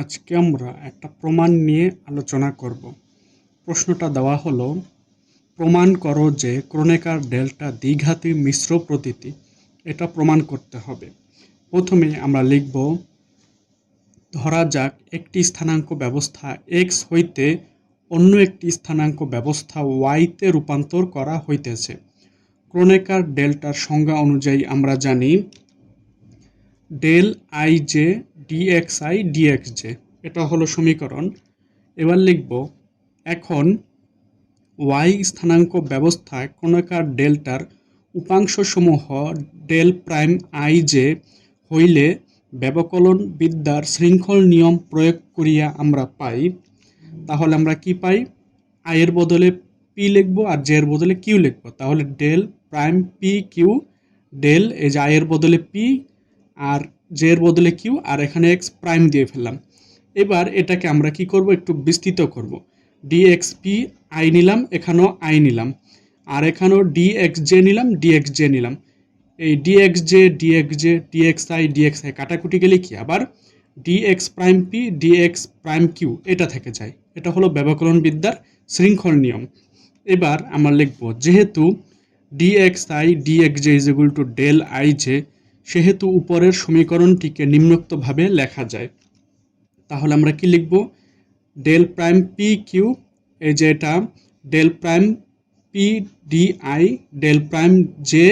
আজকে আমরা একটা প্রমাণ নিয়ে আলোচনা করব। প্রশ্নটা দেওয়া হলো, প্রমাণ করো যে ক্রোনেকার ডেল্টা দ্বিঘাতী মিশ্র প্রতীতি। এটা প্রমাণ করতে হবে। প্রথমে আমরা লিখব, ধরা যাক একটি স্থানাঙ্ক ব্যবস্থা x হইতে অন্য একটি স্থানাঙ্ক ব্যবস্থা y তে রূপান্তর করা হইতেছে। ক্রোনেকার ডেল্টার সংজ্ঞা অনুযায়ী আমরা জানি ডেল আই জে ডিএক্সআই ডিএক্সজে, এটা হলো সমীকরণ। এবার লিখব, এখন y স্থানাঙ্ক ব্যবস্থায় ক্রোনেকার ডেল্টার উপাংশসমূহ ডেল প্রাইম আই জে হইলে ব্যবকলন বিদ্যার শৃঙ্খল নিয়ম প্রয়োগ করিয়া আমরা পাই। তাহলে আমরা কি পাই? আই এর বদলে পি লিখবো আর জে এর বদলে কিউ লিখবো। তাহলে del prime P Q, del এই যে আই এর বদলে পি আর জে এর বদলে কিউ, আর এখানে এক্স প্রাইম দিয়ে ফেললাম। এবার এটাকে আমরা কি করব, একটু বিস্তৃত করব। ডিএক্সপি আই নিলাম, এখানেও আই নিলাম, আর এখানেও ডিএক্সজে নিলাম, ডিএক্সজে নিলাম। এই ডিএক্সজে ডিএক্সজে ডিএক্সআই ডিএক্সআই কাটাকুটি গেলে কি আবার DX prime P DX prime Q এটা থেকে যায়। এটা হলো ব্যবকলন বিদ্যার শৃঙ্খল নিয়ম। এবার আমরা লিখব, যেহেতু D X I D X J is equal to del I J, সেহেতু উপরের সমীকরণটিকে নিম্নোক্তভাবে লেখা যায়। তাহলে আমরা কি লিখব, ডেল প্রাইম পি কিউ, এই যে এটা del prime P D I, del prime J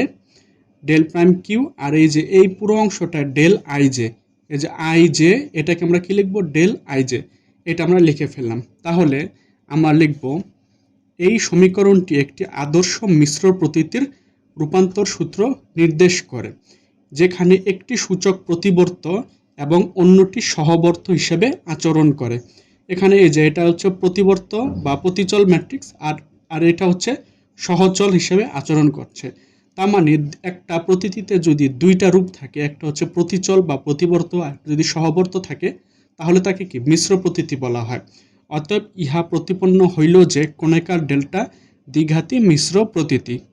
del prime Q, আর এই যে এই পুরো অংশটা ডেল আই জে, এই যে আই জে, এটাকে আমরা কি লিখব, ডেল আই জে। এটা আমরা লিখে ফেললাম। তাহলে আমরা লিখব, এই সমীকরণটি একটি আদর্শ মিশ্র প্রতীতির রূপান্তর সূত্র নির্দেশ করে, যেখানে একটি সূচক প্রতিবর্ত এবং অন্যটি সহবর্ত হিসেবে আচরণ করে। এখানে এই যে এটা হচ্ছে প্রতিবর্ত বা প্রতিচল ম্যাট্রিক্স, আর এটা হচ্ছে সহচল হিসেবে আচরণ করছে। তার মানে একটা প্রতীতিতে যদি দুইটা রূপ থাকে, একটা হচ্ছে প্রতিচল বা প্রতিবর্ত, আর যদি সহবর্ত থাকে, তাহলে তাকে কি মিশ্র প্রতীতি বলা হয়। অতএব ইহা প্রতিপন্ন হইল যে ক্রোনেকার ডেল্টা দ্বিঘাতী মিশ্র প্রতীতি।